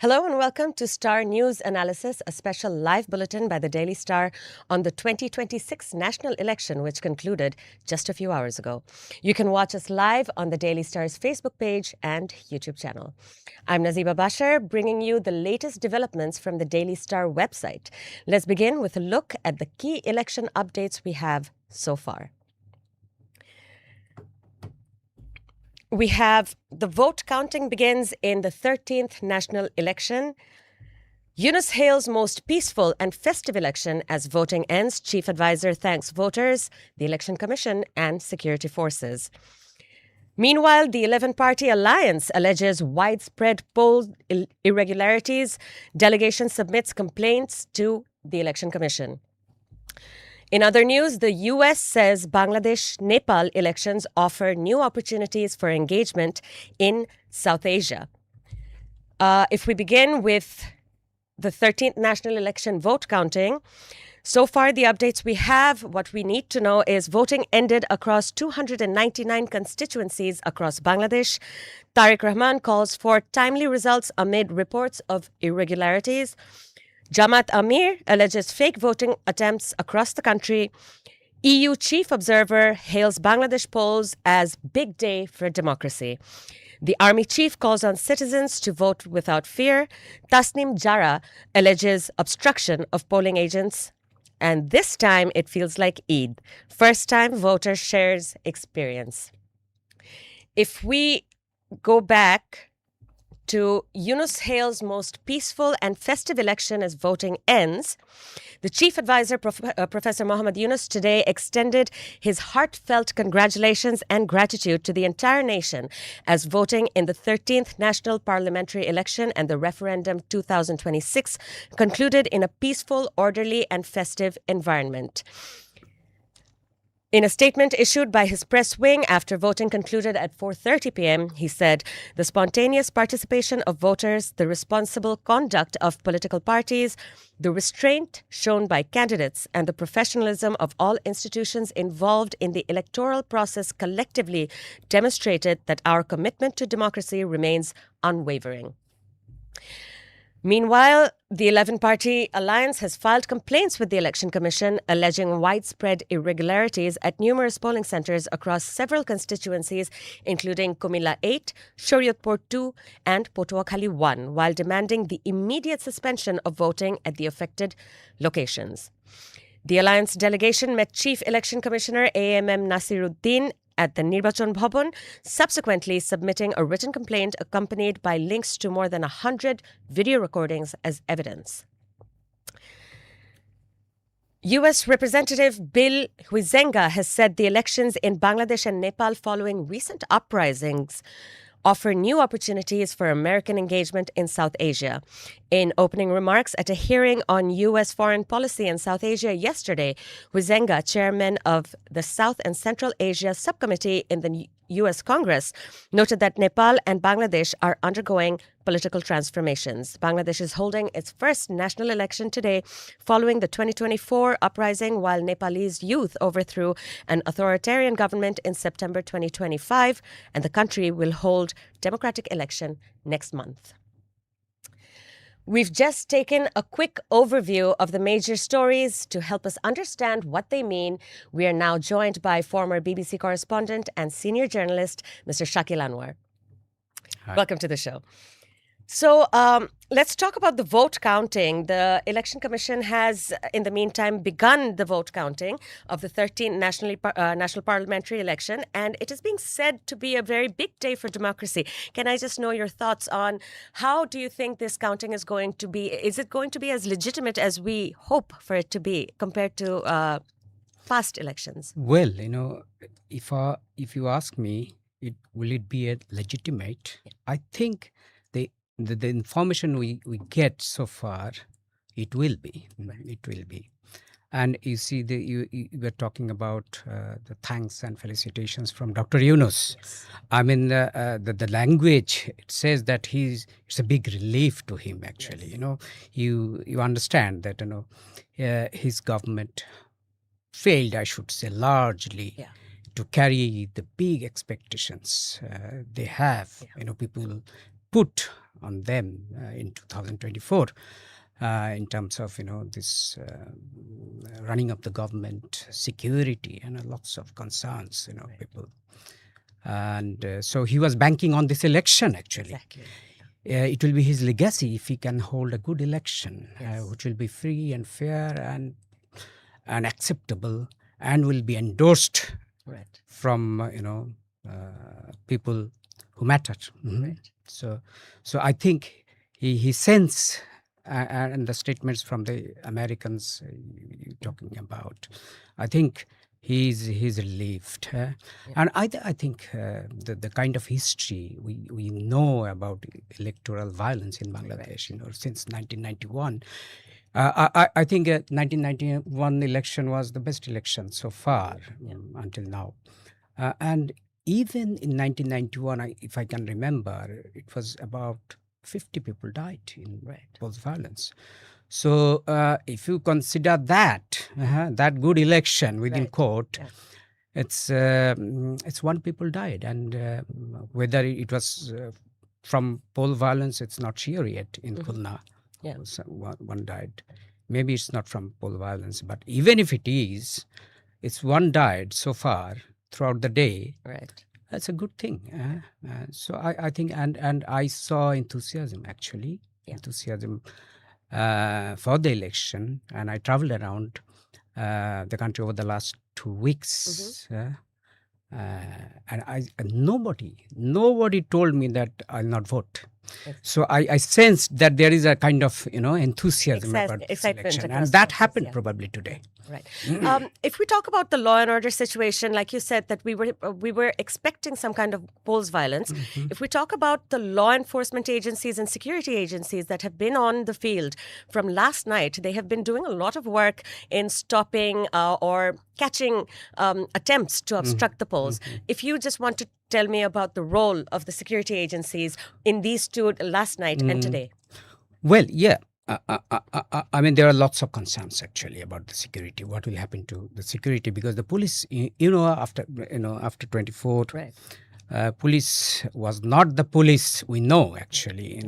Hello and welcome to Star News Analysis, a special live bulletin by the Daily Star on the 2026 national election, which concluded just a few hours ago. You can watch us live on the Daily Star's Facebook page and YouTube channel. I'm Naziba Bashar, bringing you the latest developments from the Daily Star website. Let's begin with a look at the key election updates we have so far. We have the vote counting begins in the 13th national election. Yunus hails most peaceful and festive election as voting ends. Chief advisor thanks voters, the Election Commission, and security forces. Meanwhile, the 11-party alliance alleges widespread poll irregularities. Delegation submits complaints to the Election Commission. In other news, the U.S. says Bangladesh-Nepal elections offer new opportunities for engagement in South Asia. If we begin with the 13th national election vote counting, so far the updates we have, what we need to know is voting ended across 299 constituencies across Bangladesh. Tariq Rahman calls for timely results amid reports of irregularities. Jamaat Amir alleges fake voting attempts across the country. EU chief observer hails Bangladesh polls as big day for democracy. The army chief calls on citizens to vote without fear. Tasnim Jara alleges obstruction of polling agents. And this time it feels like Eid. First time voter shares experience. If we go back to Yunus hails most peaceful and festive election as voting ends, the chief advisor, Professor Mohammed Yunus, today extended his heartfelt congratulations and gratitude to the entire nation as voting in the 13th national parliamentary election and the referendum 2026 concluded in a peaceful, orderly, and festive environment. In a statement issued by his press wing after voting concluded at 4:30 p.m., he said, "The spontaneous participation of voters, the responsible conduct of political parties, the restraint shown by candidates, and the professionalism of all institutions involved in the electoral process collectively demonstrated that our commitment to democracy remains unwavering." Meanwhile, the 11-party alliance has filed complaints with the Election Commission alleging widespread irregularities at numerous polling centers across several constituencies, including Kumilla 8, Shariatpur 2, and Potuakhali 1, while demanding the immediate suspension of voting at the affected locations. The alliance delegation met Chief Election Commissioner AMM Nasiruddin at the Nirbachan Bhavan, subsequently submitting a written complaint accompanied by links to more than 100 video recordings as evidence. U.S. Representative Bill Huizenga has said the elections in Bangladesh and Nepal following recent uprisings offer new opportunities for American engagement in South Asia. In opening remarks at a hearing on U.S. foreign policy in South Asia yesterday, Huizenga, chairman of the South and Central Asia Subcommittee in the U.S. Congress, noted that Nepal and Bangladesh are undergoing political transformations. Bangladesh is holding its first national election today following the 2024 uprising, while Nepalese youth overthrew an authoritarian government in September 2025, and the country will hold democratic election next month. We've just taken a quick overview of the major stories. To help us understand what they mean, we are now joined by former BBC correspondent and senior journalist, Mr. Shakil Anwar. Hi. Welcome to the show. So let's talk about the vote counting. The Election Commission has, in the meantime, begun the vote counting of the 13th national parliamentary election, and it is being said to be a very big day for democracy. Can I just know your thoughts on how do you think this counting is going to be? Is it going to be as legitimate as we hope for it to be compared to past elections? Well, if you ask me, will it be legitimate? I think the information we get so far, it will be. It will be. And you see, you were talking about the thanks and felicitations from Dr. Yunus. Yes. I mean, the language, it says that it's a big relief to him, actually. Yes. You understand that, his government failed, I should say, largely to carry the big expectations they have. Yeah. People put on them in 2024 in terms of this running of the government, security, and lots of concerns, people. And so he was banking on this election, actually. Exactly. It will be his legacy if he can hold a good election, Yes. which will be free and fair and acceptable, and will be endorsed Right. from people who matter. Right. So I think he sends and the statements from the Americans you're talking about, I think he's relieved. And I think the kind of history we know about electoral violence in Bangladesh, since 1991. I think 1991 election was the best election so far until now. And even in 1991, if I can remember, it was about 50 people died in police violence. So if you consider that good election within court, it's one people died, and whether it was from poll violence, it's not sure yet in Khulna. So one died. Maybe it's not from poll violence, but even if it is, it's one died so far throughout the day. Right. That's a good thing. So I think, and I saw enthusiasm, actually, enthusiasm for the election. And I traveled around the country over the last 2 weeks. And nobody told me that I'll not vote. So I sensed that there is a kind of enthusiasm about this election, and that happened probably today. Right. If we talk about the law and order situation, like you said, that we were expecting some kind of polls violence. If we talk about the law enforcement agencies and security agencies that have been on the field from last night, they have been doing a lot of work in stopping or catching attempts to obstruct the polls. If you just want to tell me about the role of the security agencies in these two, last night and today. Well, yeah. I mean, there are lots of concerns actually about the security. What will happen to the security? Because the police, after 24, police was not the police we know. Actually,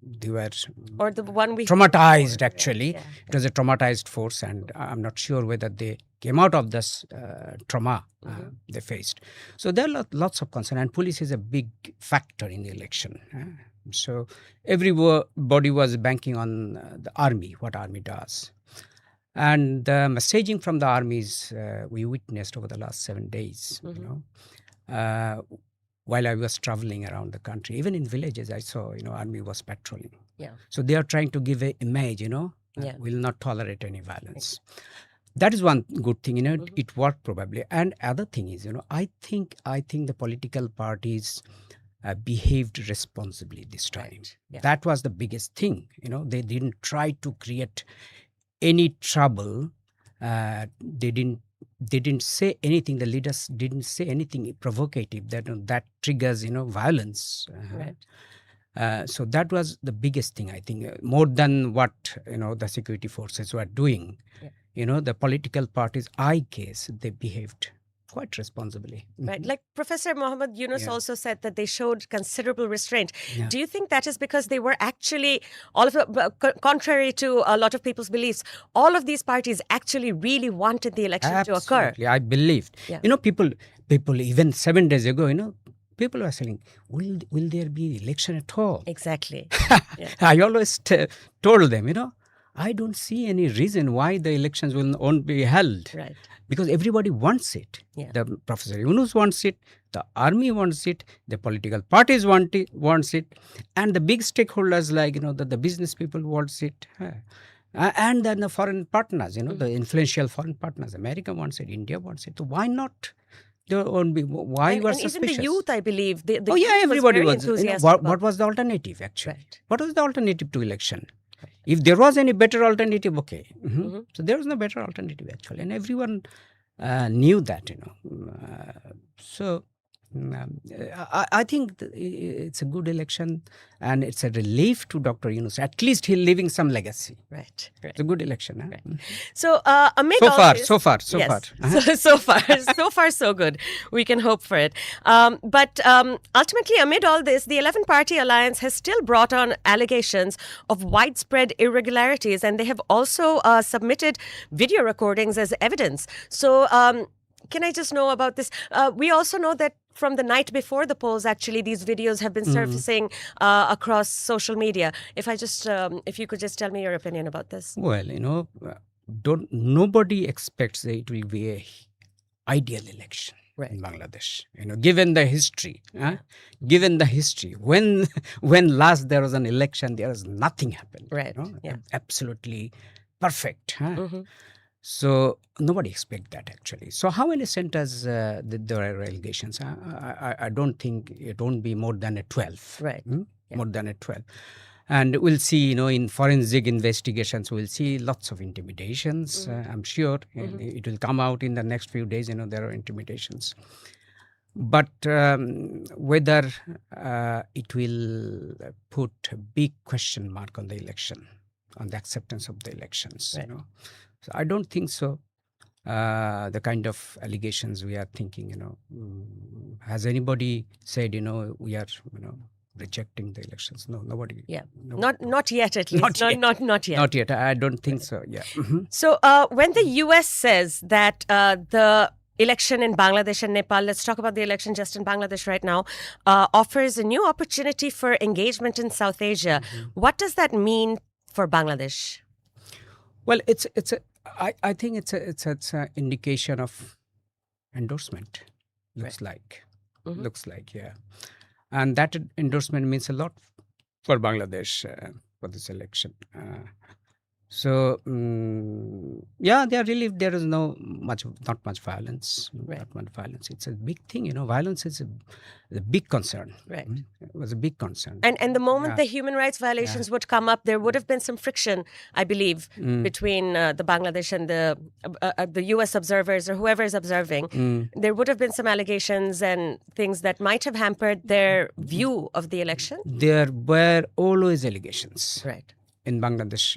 they were or the one we traumatized. Actually, it was a traumatized force, and I'm not sure whether they came out of this trauma they faced. So there are lots of concern, and police is a big factor in the election. So everybody was banking on the army, what army does. And the messaging from the armies we witnessed over the last 7 days, while I was traveling around the country. Even in villages, I saw, army was patrolling. So they are trying to give an image, will not tolerate any violence. That is one good thing, it worked probably. And other thing is, I think the political parties behaved responsibly this time. That was the biggest thing. They didn't try to create any trouble. They didn't say anything. The leaders didn't say anything provocative that triggers violence. So that was the biggest thing, I think, more than what the security forces were doing. The political parties, I guess, they behaved quite responsibly. Right. Like Professor Mohammed Yunus also said that they showed considerable restraint. Do you think that is because they were actually, contrary to a lot of people's beliefs, all of these parties actually really wanted the election to occur? I believed. People even 7 days ago, people were saying, will there be election at all? Exactly. I always told them, I don't see any reason why the elections won't be held. Right. Because everybody wants it. The Professor Yunus wants it, the army wants it, the political parties wants it, and the big stakeholders like the business people wants it, and then the foreign partners, the influential foreign partners. America wants it, India wants it. So why not? There won't be. Why you are suspicious? Even the youth, I believe. The everybody was. Enthusiastic what was the alternative actually? Right. What was the alternative to election? If there was any better alternative, okay. So there was no better alternative actually, and everyone knew that. So I think it's a good election, and it's a relief to Dr. Yunus. At least he's leaving some legacy. Right. It's a good election. Huh? Right. So amid So all far, this, so far. yes, Uh-huh. so far, so good. We can hope for it. But ultimately, amid all this, the 11-party alliance has still brought on allegations of widespread irregularities, and they have also submitted video recordings as evidence. So can I just know about this? We also know that from the night before the polls, actually, these videos have been surfacing across social media. If you could just tell me your opinion about this. Well, nobody expects that it will be a ideal election in Bangladesh. Given the history, when last there was an election, there was nothing happened. Right. Absolutely perfect. So nobody expect that actually. So how many centers there are allegations? I don't think it won't be more than a 12. Right. More than a 12. And we'll see, in forensic investigations, we'll see lots of intimidations. I'm sure it will come out in the next few days. There are intimidations. But whether it will put a big question mark on the election, on the acceptance of the elections, So I don't think so. The kind of allegations we are thinking, has anybody said, we are, rejecting the elections? No, nobody. Yeah, no. not yet at least. Not yet. Not yet. Not yet. I don't think so. Yeah. So when the US says that the election in Bangladesh and Nepal, let's talk about the election just in Bangladesh right now, offers a new opportunity for engagement in South Asia. What does that mean for Bangladesh? Well, I think it's an indication of endorsement. Looks like, yeah, and that endorsement means a lot for Bangladesh for this election. So there is not much violence. Not much violence. It's a big thing. Violence is a big concern. Right. It was a big concern. And the moment the human rights violations would come up, there would have been some friction, I believe, between the Bangladesh and the U.S. observers or whoever is observing. There would have been some allegations and things that might have hampered their view of the election. There were always allegations. Right. In Bangladesh,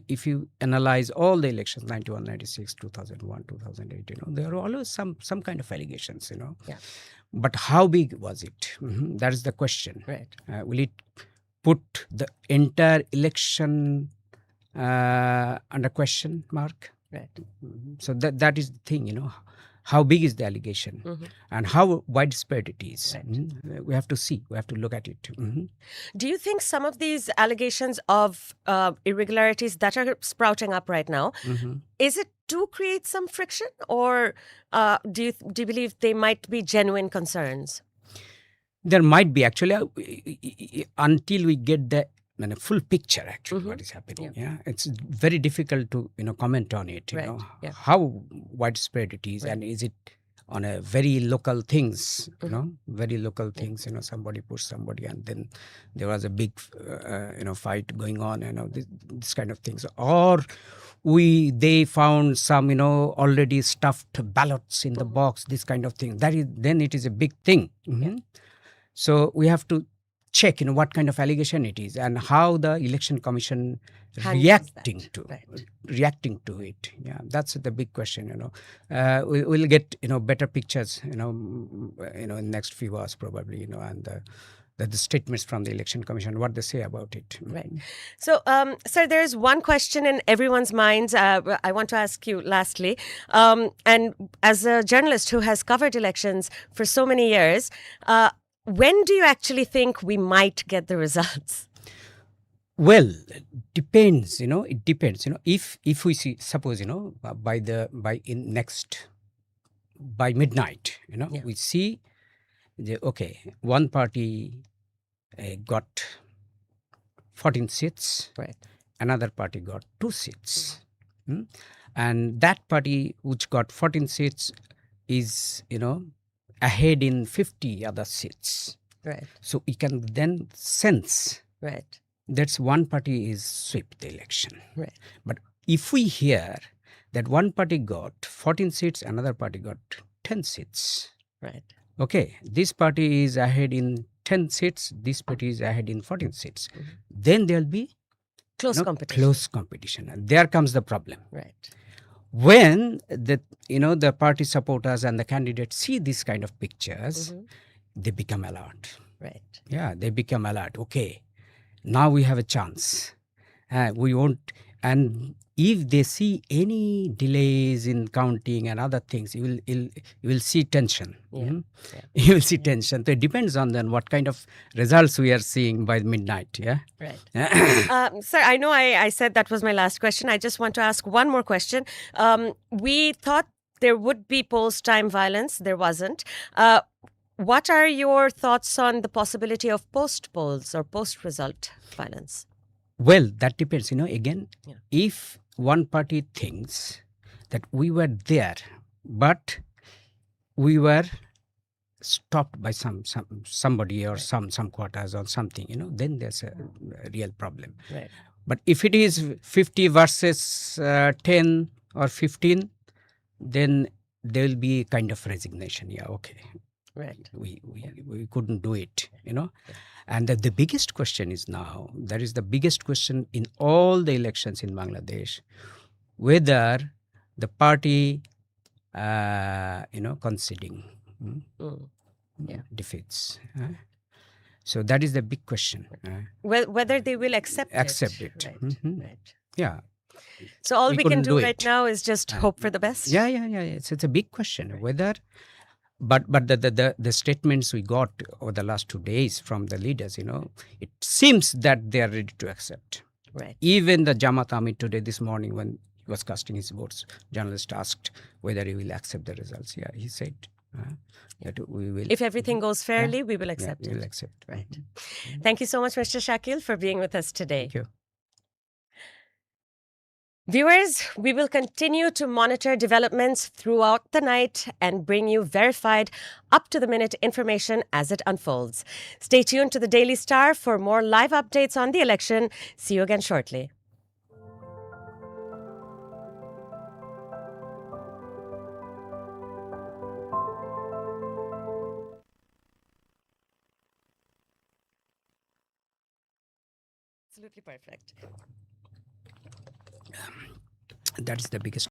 if you analyze all the elections, 91, 96, 2001, 2008, there are always some kind of allegations, Yeah. But how big was it? That is the question. Right. Will it put the entire election under question mark? Right. So that is the thing, How big is the allegation and how widespread it is? Right. We have to see. We have to look at it. Do you think some of these allegations of irregularities that are sprouting up right now, is it to create some friction, or do you believe they might be genuine concerns? There might be actually until we get the full picture actually what is happening. Yeah, it's very difficult to comment on it. How widespread it is, and is it on a very local things? Very local things. Somebody pushed somebody, and then there was a big fight going on. This kind of things, or they found some already stuffed ballots in the box. This kind of thing. Then it is a big thing. So we have to check what kind of allegation it is and how the election commission reacting to it. Yeah, that's the big question. We'll get better pictures in next few hours probably, and the statements from the election commission, what they say about it. Right. So sir, there is one question in everyone's minds I want to ask you lastly, and as a journalist who has covered elections for so many years, when do you actually think we might get the results? Well, depends. It depends. If we see, suppose by midnight, we see one party got 14 seats, right? Another party got 2 seats, and that party which got 14 seats is ahead in 50 other seats. Right. So we can then sense that's one party is swept the election. Right. But if we hear that one party got 14 seats, another party got 10 seats, right, Okay, this party is ahead in 10 seats, this party is ahead in 14 seats. Then there'll be Close competition. close competition. And there comes the problem. Right. When the party supporters and the candidates see this kind of pictures, they become alert. Right. Yeah, they become alert. Okay, now we have a chance. We won't. And if they see any delays in counting and other things, you will see tension. Yeah. You will see tension. So it depends on then what kind of results we are seeing by midnight. Yeah. Right. Sir, I know I said that was my last question. I just want to ask one more question. We thought there would be post-time violence. There wasn't. What are your thoughts on the possibility of post-polls or post-result violence? Well, that depends. Again, Yeah. if one party thinks that we were there, but we were stopped by somebody or some quarters or something, then there's a real problem. Right. But if it is 50 versus 10 or 15, then there will be kind of resignation. Yeah, okay. Right. We couldn't do it, And the biggest question is now, that is the biggest question in all the elections in Bangladesh, whether the party, conceding defeats. So that is the big question. Whether they will accept it. Right. Right. Yeah. So all we can couldn't do right it. now is just hope for the best. Yeah. It's a big question. Whether, but the statements we got over the last 2 days from the leaders, it seems that they are ready to accept. Right. Even the Jamaat Allege today, this morning, when he was casting his votes, journalist asked whether he will accept the results. Yeah, he said that we will. If everything goes fairly, we will accept we it. will accept. Right. Thank you so much, Mr. Shakil, for being with us today. Thank you. Viewers, we will continue to monitor developments throughout the night and bring you verified, up-to-the-minute information as it unfolds. Stay tuned to the Daily Star for more live updates on the election. See you again shortly. Absolutely perfect. That is the biggest